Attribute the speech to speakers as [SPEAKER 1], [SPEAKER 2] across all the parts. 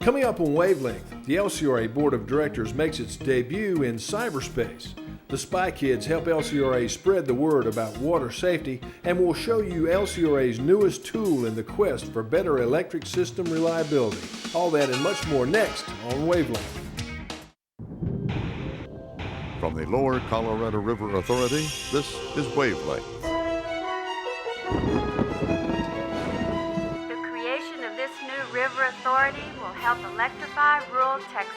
[SPEAKER 1] Coming up on Wavelength, the LCRA Board of Directors makes its debut in cyberspace. The Spy Kids help LCRA spread the word about water safety, and will show you LCRA's newest tool in the quest for better electric system reliability. All that and much more next on Wavelength.
[SPEAKER 2] From the Lower Colorado River Authority, this is Wavelength.
[SPEAKER 3] The creation of this new river authority will help electrify rural Texas.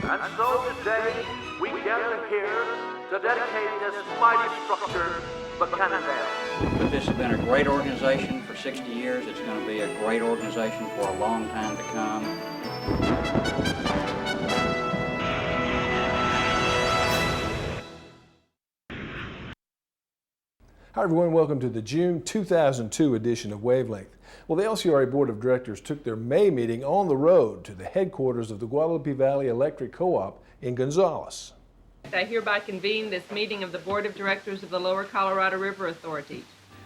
[SPEAKER 4] And so today, we gather here to dedicate this mighty structure, Buchanan Dam.
[SPEAKER 5] But this has been a great organization for 60 years. It's going to be a great organization for a long time to come.
[SPEAKER 1] Hi everyone, welcome to the June 2002 edition of Wavelength. Well, the LCRA Board of Directors took their May meeting on the road to the headquarters of the Guadalupe Valley Electric Co-op in Gonzales.
[SPEAKER 6] I hereby convene this meeting of the Board of Directors of the Lower Colorado River Authority.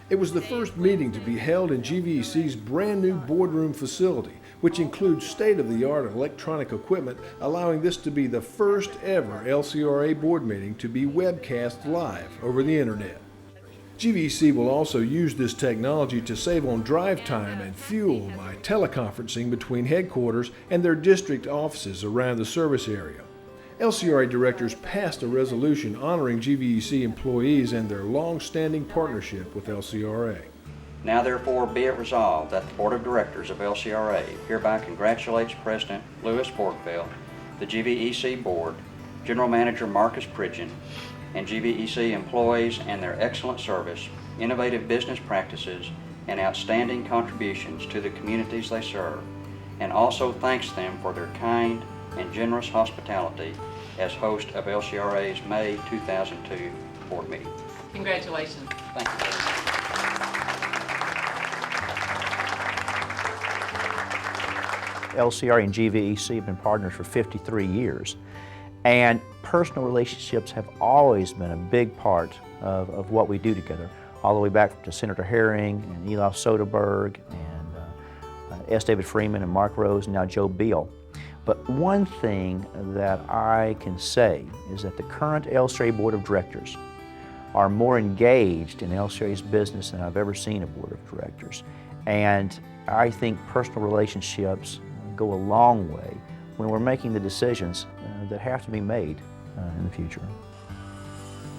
[SPEAKER 1] It was the first meeting to be held in GVEC's brand new boardroom facility, which includes state-of-the-art electronic equipment, allowing this to be the first ever LCRA board meeting to be webcast live over the internet. GVEC will also use this technology to save on drive time and fuel by teleconferencing between headquarters and their district offices around the service area. LCRA directors passed a resolution honoring GVEC employees and their long-standing partnership with LCRA.
[SPEAKER 5] Now therefore be it resolved that the Board of Directors of LCRA hereby congratulates President Louis Borgfeld, the GVEC Board, General Manager Marcus Pridgeon, and GVEC employees and their excellent service, innovative business practices, and outstanding contributions to the communities they serve, and also thanks them for their kind and generous hospitality as host of LCRA's May 2002 board meeting.
[SPEAKER 6] Congratulations.
[SPEAKER 5] Thank you.
[SPEAKER 7] LCRA and GVEC have been partners for 53 years. And personal relationships have always been a big part of what we do together, all the way back to Senator Herring and Eli Soderberg and S. David Freeman and Mark Rose and now Joe Beal. But one thing that I can say is that the current LCRA Board of Directors are more engaged in LCRA's business than I've ever seen a Board of Directors. And I think personal relationships go a long way when we're making the decisions that have to be made in the future.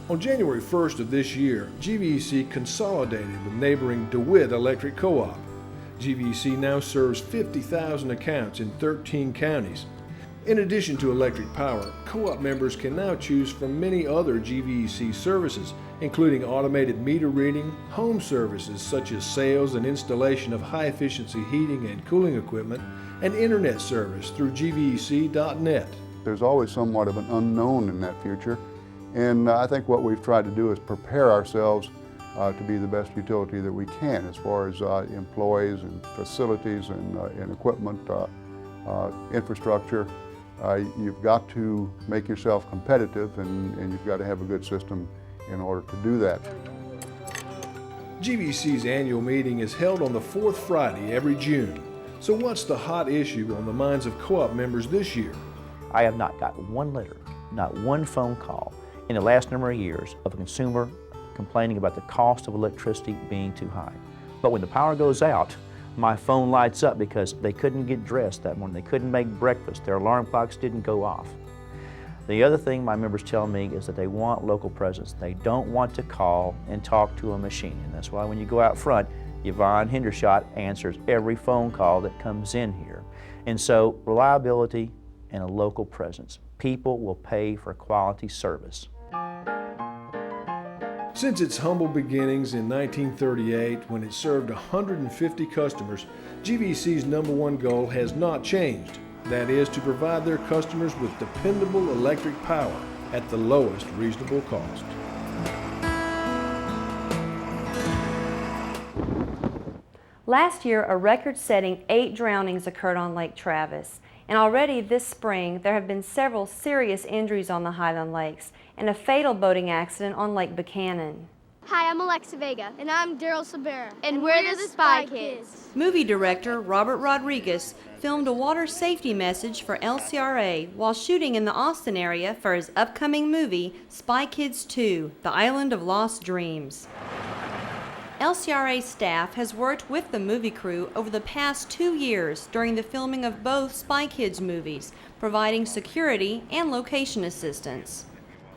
[SPEAKER 1] On January 1st of this year, GVEC consolidated with neighboring DeWitt Electric Co-op. GVEC now serves 50,000 accounts in 13 counties. In addition to electric power, co-op members can now choose from many other GVEC services, including automated meter reading, home services such as sales and installation of high-efficiency heating and cooling equipment, and internet service through gvec.net.
[SPEAKER 8] There's always somewhat of an unknown in that future, and I think what we've tried to do is prepare ourselves to be the best utility that we can as far as employees and facilities and equipment, infrastructure. You've got to make yourself competitive, and you've got to have a good system in order to do that.
[SPEAKER 1] GVEC's annual meeting is held on the fourth Friday every June. So what's the hot issue on the minds of co-op members this year?
[SPEAKER 7] I have not got one letter, not one phone call in the last number of years of a consumer complaining about the cost of electricity being too high. But when the power goes out, my phone lights up because they couldn't get dressed that morning, they couldn't make breakfast, their alarm clocks didn't go off. The other thing my members tell me is that they want local presence. They don't want to call and talk to a machine, and that's why when you go out front, Yvonne Hendershot answers every phone call that comes in here. And so reliability and a local presence. People will pay for quality service.
[SPEAKER 1] Since its humble beginnings in 1938, when it served 150 customers, GVEC's #1 goal has not changed. That is to provide their customers with dependable electric power at the lowest reasonable cost.
[SPEAKER 3] Last year, a record-setting 8 drownings occurred on Lake Travis, and already this spring there have been several serious injuries on the Highland Lakes and a fatal boating accident on Lake Buchanan.
[SPEAKER 9] Hi, I'm Alexa Vega. And I'm Daryl Sabera. And we're the Spy Kids.
[SPEAKER 3] Movie director Robert Rodriguez filmed a water safety message for LCRA while shooting in the Austin area for his upcoming movie, Spy Kids 2, The Island of Lost Dreams. LCRA staff has worked with the movie crew over the past 2 years during the filming of both Spy Kids movies, providing security and location assistance.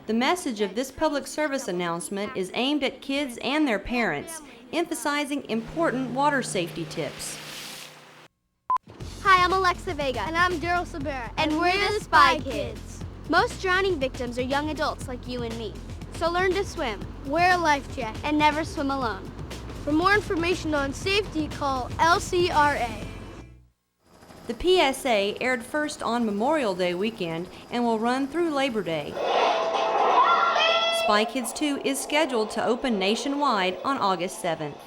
[SPEAKER 3] The message of this public service announcement is aimed at kids and their parents, emphasizing important water safety tips.
[SPEAKER 9] Hi, I'm Alexa Vega. And I'm Daryl Sabera. And we're the Spy Kids. Most drowning victims are young adults like you and me. So learn to swim, wear a life jacket, and never swim alone. For more information on safety, call LCRA.
[SPEAKER 3] The PSA aired first on Memorial Day weekend and will run through Labor Day. Spy Kids 2 is scheduled to open nationwide on August 7th.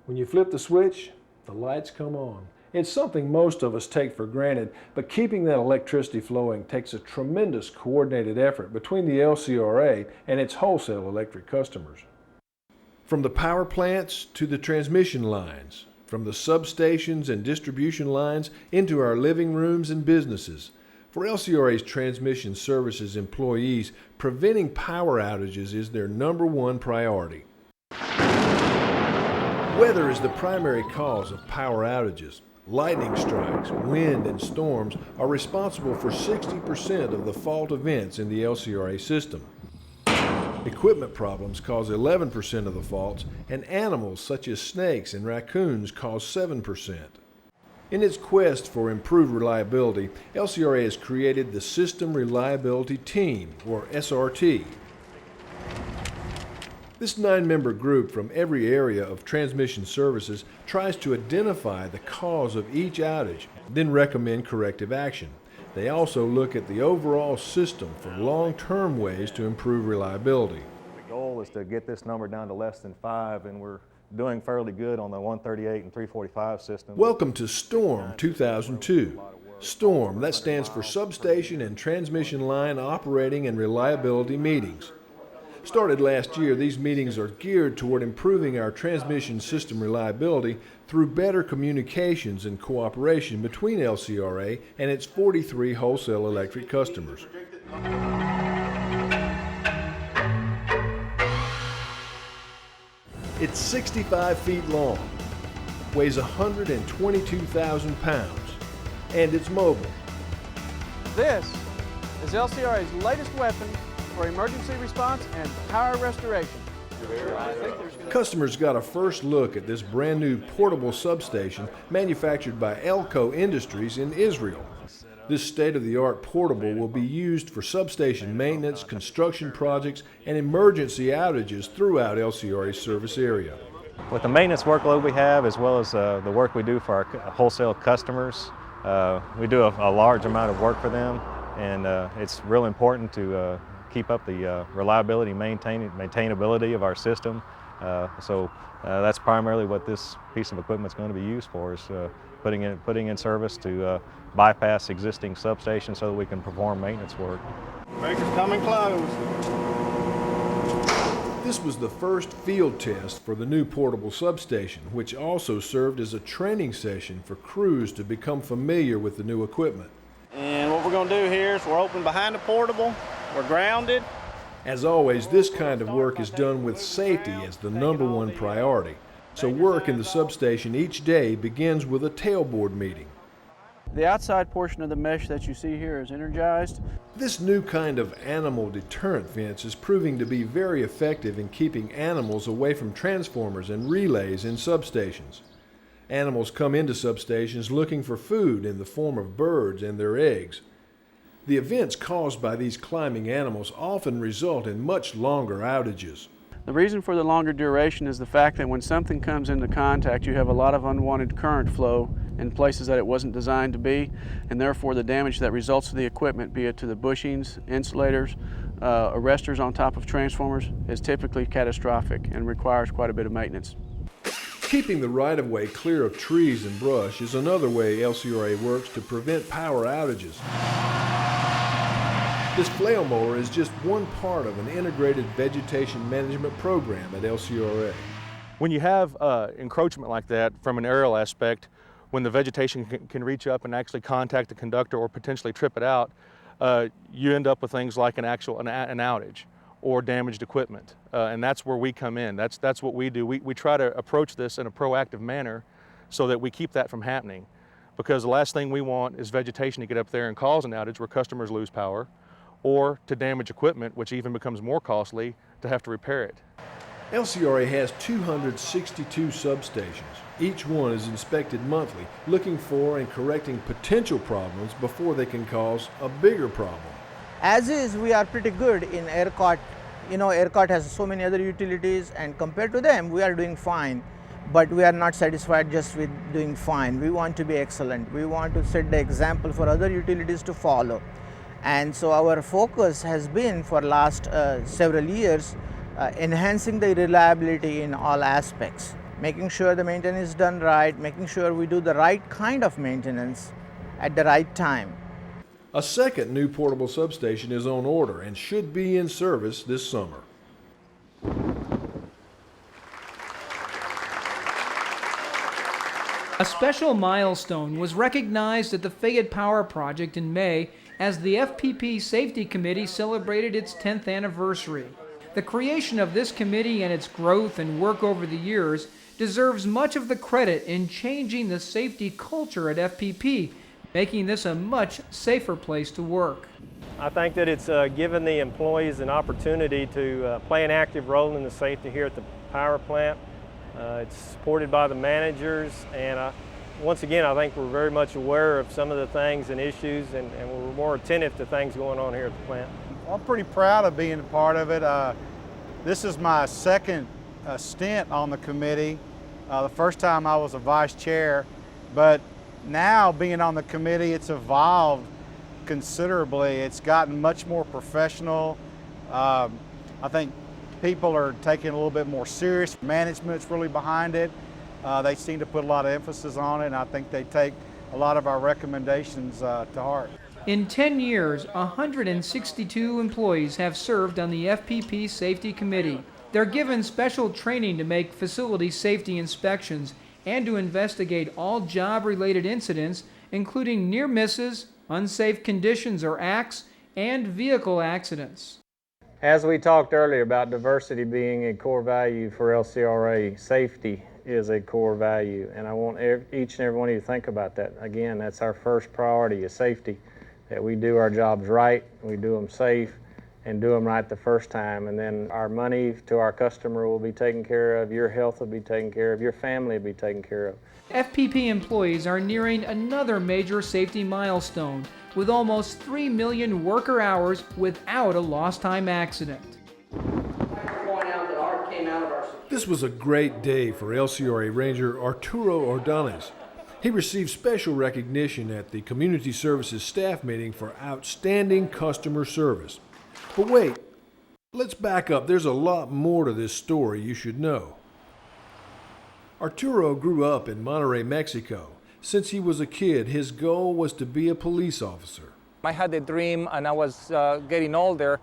[SPEAKER 1] When you flip the switch, the lights come on. It's something most of us take for granted, but keeping that electricity flowing takes a tremendous coordinated effort between the LCRA and its wholesale electric customers. From the power plants to the transmission lines, from the substations and distribution lines into our living rooms and businesses. For LCRA's transmission services employees, preventing power outages is their #1 priority. Weather is the primary cause of power outages. Lightning strikes, wind, and storms are responsible for 60% of the fault events in the LCRA system. Equipment problems cause 11% of the faults, and animals such as snakes and raccoons cause 7%. In its quest for improved reliability, LCRA has created the System Reliability Team, or SRT. This 9-member group from every area of transmission services tries to identify the cause of each outage, then recommend corrective action. They also look at the overall system for long-term ways to improve reliability.
[SPEAKER 10] The goal is to get this number down to less than 5, and we're doing fairly good on the 138 and 345 systems.
[SPEAKER 1] Welcome to Storm 2002. STORM, that stands for Substation and Transmission Line Operating and Reliability Meetings. Started last year, these meetings are geared toward improving our transmission system reliability through better communications and cooperation between LCRA and its 43 wholesale electric customers. It's 65 feet long, weighs 122,000 pounds, and it's mobile.
[SPEAKER 11] This is LCRA's latest weapon for emergency response and power restoration.
[SPEAKER 1] Customers got a first look at this brand new portable substation manufactured by Elco Industries in Israel. This state-of-the-art portable will be used for substation maintenance, construction projects, and emergency outages throughout LCRA's service area.
[SPEAKER 10] With the maintenance workload we have, as well as the work we do for our wholesale customers, we do a large amount of work for them, and it's real important to keep up the reliability and maintainability of our system. So that's primarily what this piece of equipment is going to be used for, is putting in service to bypass existing substations so that we can perform maintenance work.
[SPEAKER 11] Breaker's coming close.
[SPEAKER 1] This was the first field test for the new portable substation, which also served as a training session for crews to become familiar with the new equipment.
[SPEAKER 11] And what we're going to do here is we're open behind the portable, we're grounded.
[SPEAKER 1] As always, this kind of work is done with safety as the #1 priority. So work in the substation each day begins with a tailboard meeting.
[SPEAKER 11] The outside portion of the mesh that you see here is energized.
[SPEAKER 1] This new kind of animal deterrent fence is proving to be very effective in keeping animals away from transformers and relays in substations. Animals come into substations looking for food in the form of birds and their eggs. The events caused by these climbing animals often result in much longer outages.
[SPEAKER 11] The reason for the longer duration is the fact that when something comes into contact, you have a lot of unwanted current flow in places that it wasn't designed to be, and therefore the damage that results to the equipment, be it to the bushings, insulators, arresters on top of transformers, is typically catastrophic and requires quite a bit of maintenance.
[SPEAKER 1] Keeping the right-of-way clear of trees and brush is another way LCRA works to prevent power outages. This flail mower is just one part of an integrated vegetation management program at LCRA.
[SPEAKER 10] When you have encroachment like that from an aerial aspect, when the vegetation can reach up and actually contact the conductor or potentially trip it out, you end up with things like an outage or damaged equipment. And that's where we come in. That's what we do. We try to approach this in a proactive manner so that we keep that from happening. Because the last thing we want is vegetation to get up there and cause an outage where customers lose power, or to damage equipment, which even becomes more costly to have to repair it.
[SPEAKER 1] LCRA has 262 substations. Each one is inspected monthly, looking for and correcting potential problems before they can cause a bigger problem.
[SPEAKER 12] As is, we are pretty good in ERCOT. You know, ERCOT has so many other utilities, and compared to them, we are doing fine. But we are not satisfied just with doing fine. We want to be excellent. We want to set the example for other utilities to follow. And so our focus has been for last several years enhancing the reliability in all aspects, making sure the maintenance is done right, making sure we do the right kind of maintenance at the right time.
[SPEAKER 1] A second new portable substation is on order and should be in service this summer.
[SPEAKER 13] A special milestone was recognized at the Fayette Power Project in May as the FPP Safety Committee celebrated its 10th anniversary. The creation of this committee and its growth and work over the years deserves much of the credit in changing the safety culture at FPP, making this a much safer place to work.
[SPEAKER 14] I think that it's given the employees an opportunity to play an active role in the safety here at the power plant. It's supported by the managers, and once again, I think we're very much aware of some of the things and issues, and we're more attentive to things going on here at the plant.
[SPEAKER 15] I'm pretty proud of being a part of it. This is my second stint on the committee. The first time I was a vice chair, but now being on the committee, it's evolved considerably. It's gotten much more professional. I think people are taking it a little bit more serious. Management's really behind it. They seem to put a lot of emphasis on it, and I think they take a lot of our recommendations to heart.
[SPEAKER 13] In 10 years, 162 employees have served on the FPP Safety Committee. They're given special training to make facility safety inspections and to investigate all job-related incidents, including near misses, unsafe conditions or acts, and vehicle accidents.
[SPEAKER 14] As we talked earlier about diversity being a core value for LCRA, safety is a core value, and I want each and every one of you to think about that. Again, that's our first priority, is safety, that we do our jobs right, we do them safe, and do them right the first time, and then our money to our customer will be taken care of, your health will be taken care of, your family will be taken care of.
[SPEAKER 13] FPP employees are nearing another major safety milestone, with almost 3 million worker hours without a lost time accident.
[SPEAKER 1] This was a great day for LCRA Ranger Arturo Ordonez. He received special recognition at the Community Services staff meeting for outstanding customer service. But wait, let's back up. There's a lot more to this story you should know. Arturo grew up in Monterrey, Mexico. Since he was a kid, his goal was to be a police officer.
[SPEAKER 16] I had a dream, and I was getting older,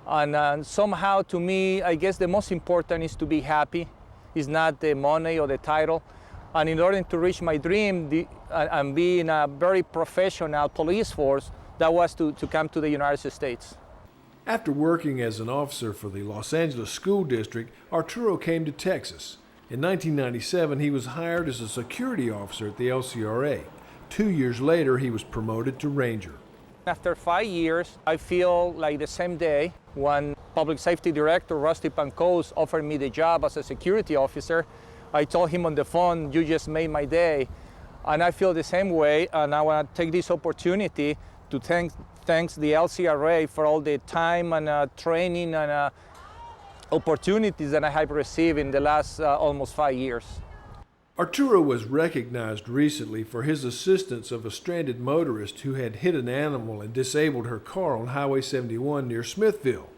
[SPEAKER 16] and somehow to me, I guess the most important is to be happy. It's not the money or the title. And in order to reach my dream and be in a very professional police force, that was to come to the United States.
[SPEAKER 1] After working as an officer for the Los Angeles School District, Arturo came to Texas. In 1997, he was hired as a security officer at the LCRA. 2 years later, he was promoted to Ranger.
[SPEAKER 16] After 5 years, I feel like the same day when Public Safety Director Rusty Pancos offered me the job as a security officer. I told him on the phone, "You just made my day." And I feel the same way, and I want to take this opportunity to thank the LCRA for all the time and training and opportunities that I have received in the last almost 5 years.
[SPEAKER 1] Arturo was recognized recently for his assistance of a stranded motorist who had hit an animal and disabled her car on Highway 71 near Smithville.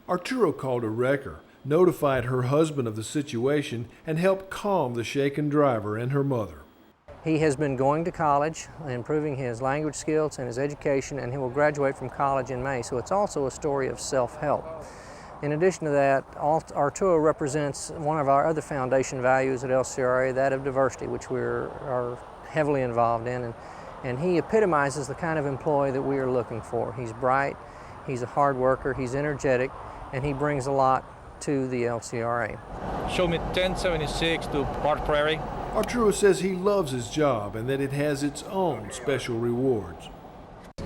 [SPEAKER 1] Arturo called a wrecker, notified her husband of the situation, and helped calm the shaken driver and her mother.
[SPEAKER 17] He has been going to college, improving his language skills and his education, and he will graduate from college in May. So it's also a story of self-help. In addition to that, Arturo represents one of our other foundation values at LCRA, that of diversity, which we are heavily involved in. And he epitomizes the kind of employee that we are looking for. He's bright, he's a hard worker, he's energetic, and he brings a lot to the LCRA.
[SPEAKER 16] Show me 1076 to Park Prairie.
[SPEAKER 1] Arturo says he loves his job and that it has its own special rewards.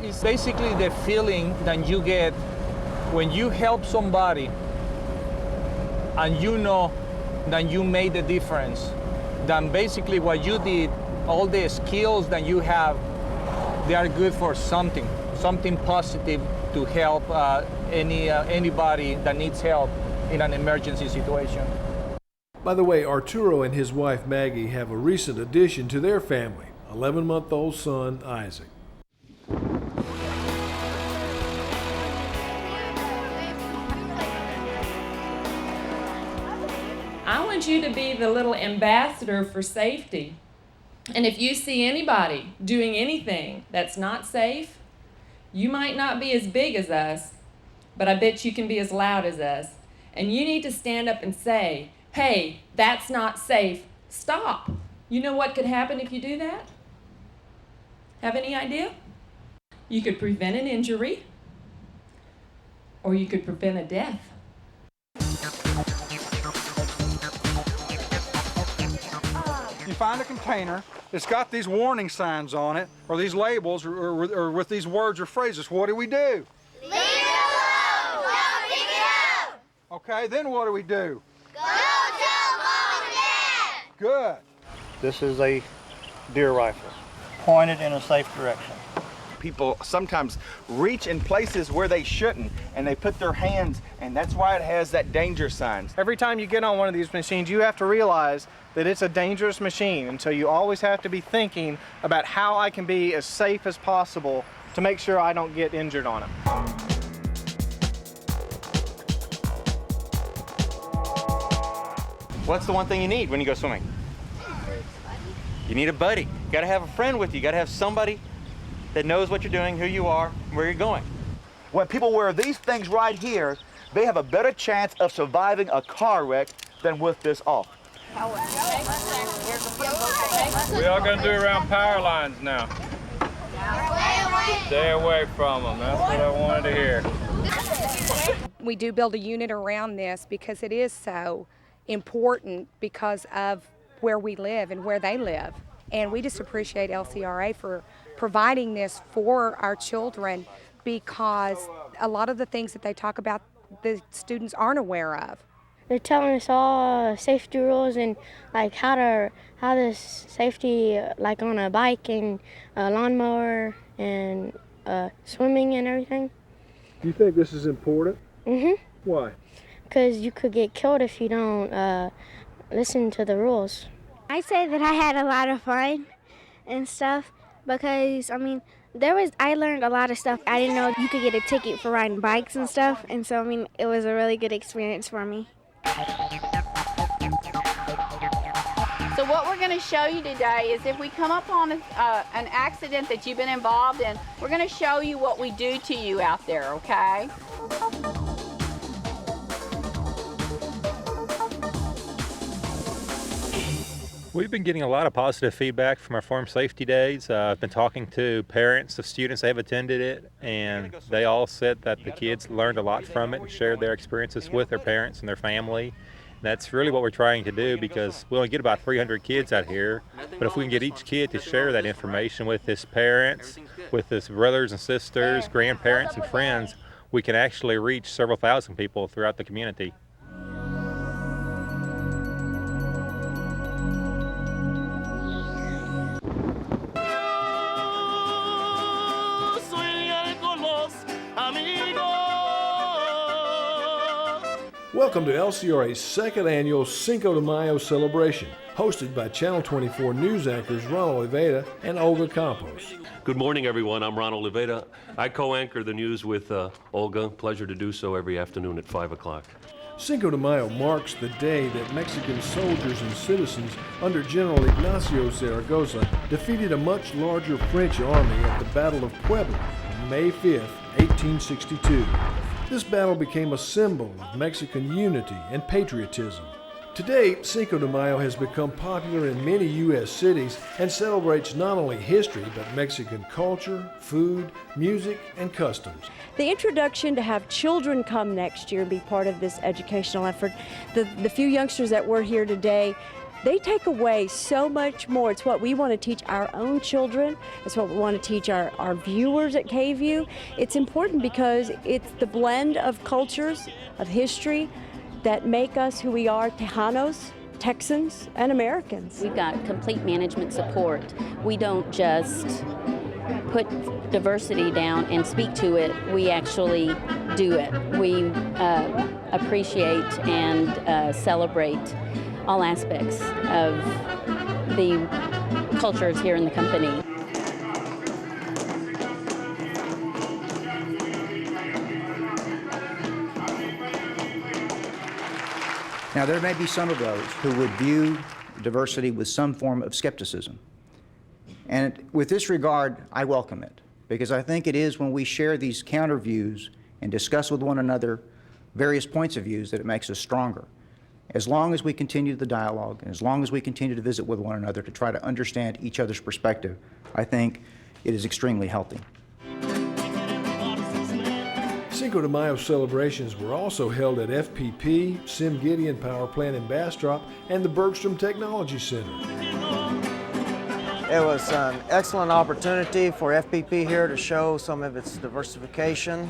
[SPEAKER 16] It's basically the feeling that you get when you help somebody and you know that you made the difference. Then basically what you did, all the skills that you have, they are good for something positive to help anybody that needs help in an emergency situation.
[SPEAKER 1] By the way, Arturo and his wife Maggie have a recent addition to their family, 11-month-old son Isaac.
[SPEAKER 18] I want you to be the little ambassador for safety. And if you see anybody doing anything that's not safe, you might not be as big as us, but I bet you can be as loud as us. And you need to stand up and say, hey, that's not safe, stop. You know what could happen if you do that? Have any idea? You could prevent an injury, or you could prevent a death.
[SPEAKER 19] You find a container that's got these warning signs on it, or these labels, or with these words or phrases. What do? Leave it alone! Don't pick it up! Okay, then what do? Go tell Mom and Dad! Good.
[SPEAKER 20] This is a deer rifle, pointed in a safe direction.
[SPEAKER 21] People sometimes reach in places where they shouldn't, and they put their hands, and that's why it has that danger sign.
[SPEAKER 22] Every time you get on one of these machines, you have to realize that it's a dangerous machine, and so you always have to be thinking about how I can be as safe as possible to make sure I don't get injured on it.
[SPEAKER 21] What's the one thing you need when you go swimming? You need a buddy. You gotta have a friend with you. You gotta have somebody that knows what you're doing, who you are, where you're going.
[SPEAKER 23] When people wear these things right here, they have a better chance of surviving a car wreck than with this off.
[SPEAKER 24] We are going to do around power lines now. Stay away from them. That's what I wanted to hear.
[SPEAKER 25] We do build a unit around this because it is so important because of where we live and where they live. And we just appreciate LCRA for providing this for our children because a lot of the things that they talk about the students aren't aware of.
[SPEAKER 26] They're telling us all safety rules and like how to safety like on a bike and a lawnmower and swimming and everything.
[SPEAKER 1] Do you think this is important?
[SPEAKER 26] Mm-hmm.
[SPEAKER 1] Why?
[SPEAKER 26] Because you could get killed if you don't listen to the rules.
[SPEAKER 9] I say that I had a lot of fun and stuff because, I mean, I learned a lot of stuff. I didn't know you could get a ticket for riding bikes and stuff, and so, I mean, it was a really good experience for me.
[SPEAKER 27] So what we're going to show you today is if we come up on an accident that you've been involved in, we're going to show you what we do to you out there, okay?
[SPEAKER 10] We've been getting a lot of positive feedback from our Farm Safety Days. I've been talking to parents of students that have attended it, and they all said that the kids learned a lot from it and shared their experiences with their parents and their family. That's really what we're trying to do because we only get about 300 kids out here, but if we can get each kid to share that information with his parents, with his brothers and sisters, grandparents and friends, we can actually reach several thousand people throughout the community.
[SPEAKER 1] Welcome to LCRA's second annual Cinco de Mayo celebration, hosted by Channel 24 news anchors Ronald Oliveira and Olga Campos.
[SPEAKER 28] Good morning, everyone. I'm Ronald Oliveira. I co-anchor the news with Olga. Pleasure to do so every afternoon at 5 o'clock.
[SPEAKER 1] Cinco de Mayo marks the day that Mexican soldiers and citizens under General Ignacio Zaragoza defeated a much larger French army at the Battle of Puebla on May 5, 1862. This battle became a symbol of Mexican unity and patriotism. Today, Cinco de Mayo has become popular in many U.S. cities and celebrates not only history, but Mexican culture, food, music, and customs.
[SPEAKER 2] The introduction to have children come next year and be part of this educational effort, the few youngsters that were here today, they take away so much more. It's what we want to teach our own children. It's what we want to teach our viewers at KVUE. It's important because it's the blend of cultures, of history, that make us who we are, Tejanos, Texans, and Americans.
[SPEAKER 3] We've got complete management support. We don't just put diversity down and speak to it, we actually do it. We appreciate and celebrate all aspects of the cultures here in the company.
[SPEAKER 4] Now, there may be some of those who would view diversity with some form of skepticism. And with this regard, I welcome it, because I think it is when we share these counter views and discuss with one another various points of views that it makes us stronger. As long as we continue the dialogue, and as long as we continue to visit with one another to try to understand each other's perspective, I think it is extremely healthy.
[SPEAKER 1] Cinco de Mayo celebrations were also held at FPP, Sim Gideon Power Plant in Bastrop, and the Bergstrom Technology Center.
[SPEAKER 5] It was an excellent opportunity for FPP here to show some of its diversification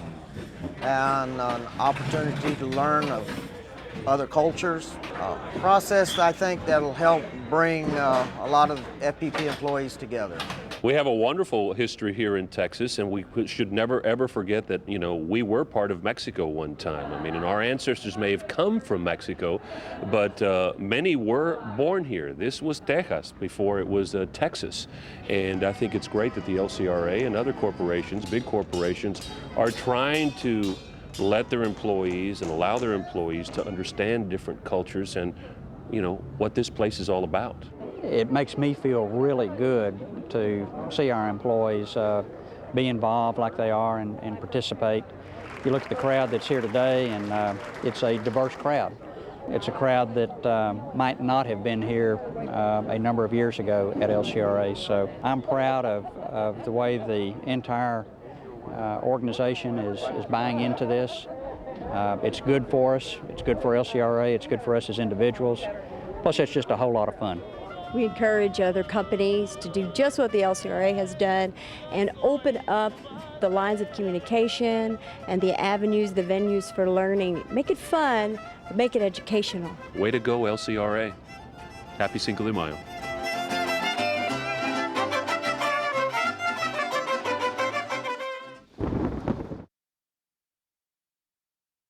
[SPEAKER 5] and an opportunity to learn of other cultures. Process, I think, that'll help bring a lot of FPP employees together.
[SPEAKER 28] We have a wonderful history here in Texas, and we should never ever forget that, you know, we were part of Mexico one time. I mean, and our ancestors may have come from Mexico, but many were born here. This was Texas before it was Texas. And I think it's great that the LCRA and other corporations, big corporations, are trying to let their employees and allow their employees to understand different cultures and, you know, what this place is all about.
[SPEAKER 6] It makes me feel really good to see our employees be involved like they are and participate. You look at the crowd that's here today, and it's a diverse crowd. It's a crowd that might not have been here a number of years ago at LCRA. So I'm proud of the way the entire organization is buying into this. It's good for us. It's good for LCRA. It's good for us as individuals. Plus, it's just a whole lot of fun.
[SPEAKER 2] We encourage other companies to do just what the LCRA has done and open up the lines of communication and the avenues, the venues for learning. Make it fun, but make it educational.
[SPEAKER 28] Way to go, LCRA. Happy Cinco de Mayo.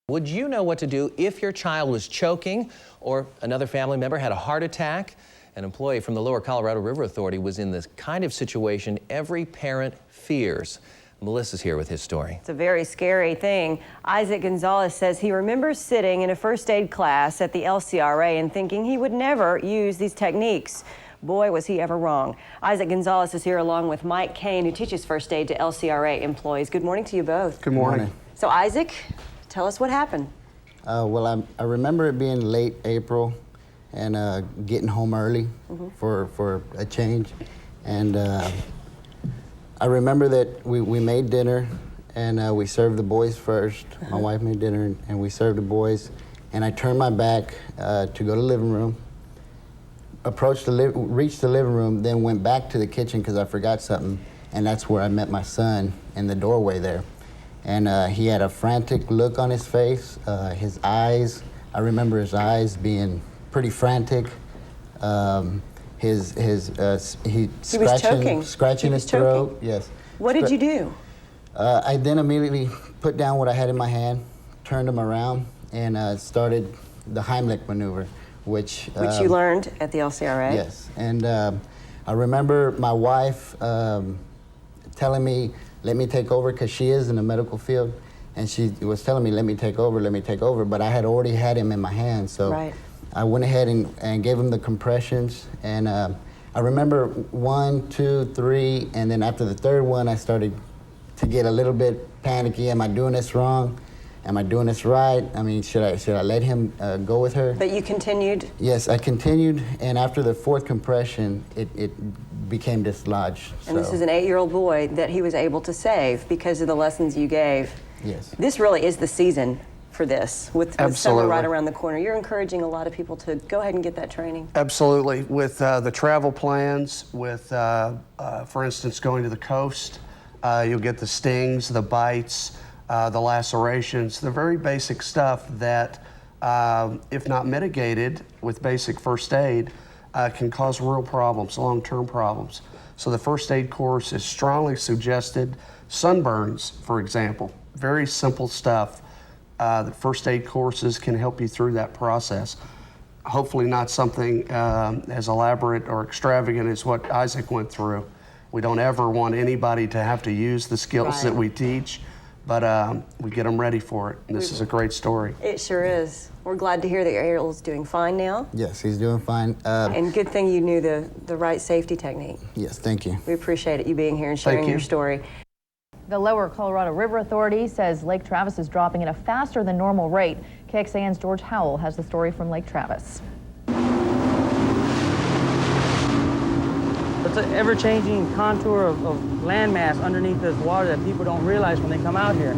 [SPEAKER 7] Would you know what to do if your child was choking or another family member had a heart attack? An employee from the Lower Colorado River Authority was in this kind of situation every parent fears. Melissa's here with his story.
[SPEAKER 8] It's a very scary thing. Isaac Gonzalez says he remembers sitting in a first aid class at the LCRA and thinking he would never use these techniques. Boy, was he ever wrong. Isaac Gonzalez is here along with Mike Kane, who teaches first aid to LCRA employees. Good morning to you both.
[SPEAKER 11] Good morning.
[SPEAKER 8] So Isaac, tell us what happened.
[SPEAKER 11] Well, I remember it being late April and getting home early for a change. And I remember that we made dinner and we served the boys first. My wife made dinner and we served the boys. And I turned my back to go to the living room, reached the living room, then went back to the kitchen because I forgot something. And that's where I met my son in the doorway there. And he had a frantic look on his face. His eyes, I remember his eyes being pretty frantic. He scratching his throat. Yes.
[SPEAKER 8] What did you do?
[SPEAKER 11] I then immediately put down what I had in my hand, turned him around, and started the Heimlich maneuver, which
[SPEAKER 8] you learned at the LCRA?
[SPEAKER 11] Yes. And I remember my wife telling me, let me take over, because she is in the medical field. and she was telling me, let me take over, but I had already had him in my hands, so
[SPEAKER 8] Right.
[SPEAKER 11] I went ahead and gave him the compressions, and I remember 1, 2, 3, and then after the third one, I started to get a little bit panicky. Am I doing this wrong? Am I doing this right? I mean, should I let him go with her?
[SPEAKER 8] But you continued?
[SPEAKER 11] Yes, I continued, and after the fourth compression, it became dislodged.
[SPEAKER 8] And this is an 8-year-old boy that he was able to save because of the lessons you gave.
[SPEAKER 11] Yes.
[SPEAKER 8] This really is the season for this, with summer
[SPEAKER 12] Absolutely.
[SPEAKER 8] right around the corner. You're encouraging a lot of people to go ahead and get that training.
[SPEAKER 12] Absolutely. With the travel plans, with, for instance, going to the coast, you'll get the stings, the bites, the lacerations, the very basic stuff that, if not mitigated with basic first aid, can cause real problems, long-term problems. So the first aid course is strongly suggested. Sunburns, for example, very simple stuff. The first aid courses can help you through that process. Hopefully not something as elaborate or extravagant as what Isaac went through. We don't ever want anybody to have to use the skills that we teach, but we get them ready for it. And this is a great story.
[SPEAKER 8] It sure is. We're glad to hear that Ariel's doing fine now.
[SPEAKER 11] Yes, he's doing fine.
[SPEAKER 8] And good thing you knew the right safety technique.
[SPEAKER 11] Yes, thank you.
[SPEAKER 8] We appreciate it, you being here and sharing your story.
[SPEAKER 13] The Lower Colorado River Authority says Lake Travis is dropping at a faster than normal rate. KXAN's George Howell has the story from Lake Travis.
[SPEAKER 14] It's an ever-changing contour of landmass underneath this water that people don't realize when they come out here.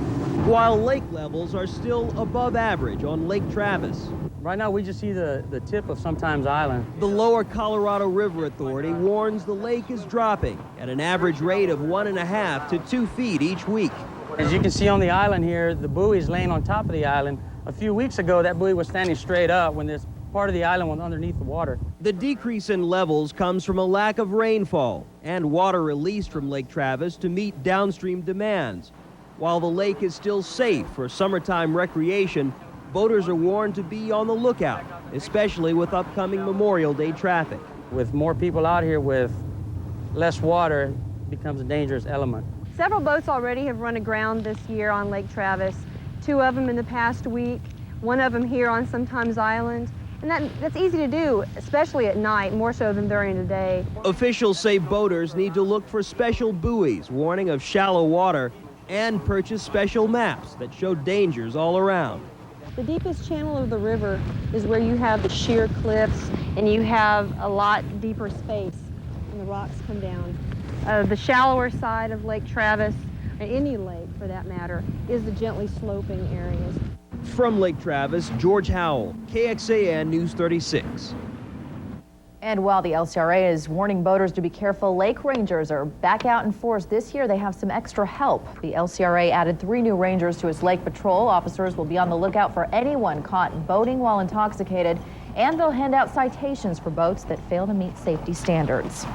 [SPEAKER 15] While lake levels are still above average on Lake Travis.
[SPEAKER 14] Right now, we just see the tip of Sometimes Island.
[SPEAKER 15] The Lower Colorado River Authority warns the lake is dropping at an average rate of 1.5 to 2 feet each week.
[SPEAKER 14] As you can see on the island here, the buoy is laying on top of the island. A few weeks ago, that buoy was standing straight up when this part of the island was underneath the water.
[SPEAKER 15] The decrease in levels comes from a lack of rainfall and water released from Lake Travis to meet downstream demands. While the lake is still safe for summertime recreation, boaters are warned to be on the lookout, especially with upcoming Memorial Day traffic.
[SPEAKER 14] With more people out here with less water, it becomes a dangerous element.
[SPEAKER 16] Several boats already have run aground this year on Lake Travis. 2 of them in the past week, 1 of them here on Sometimes Island. And that's easy to do, especially at night, more so than during the day.
[SPEAKER 15] Officials say boaters need to look for special buoys warning of shallow water and purchase special maps that show dangers all around.
[SPEAKER 16] The deepest channel of the river is where you have the sheer cliffs and you have a lot deeper space and the rocks come down. The shallower side of Lake Travis, or any lake for that matter, is the gently sloping areas.
[SPEAKER 15] From Lake Travis, George Howell, KXAN News 36.
[SPEAKER 13] And while the LCRA is warning boaters to be careful, lake rangers are back out in force this year. They have some extra help. The LCRA added 3 new rangers to its lake patrol. Officers will be on the lookout for anyone caught boating while intoxicated, and they'll hand out citations for boats that fail to meet safety standards.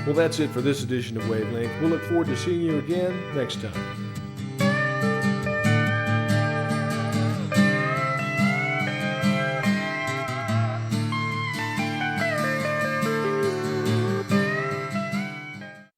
[SPEAKER 1] Well, that's it for this edition of Wavelength. We'll look forward to seeing you again next time.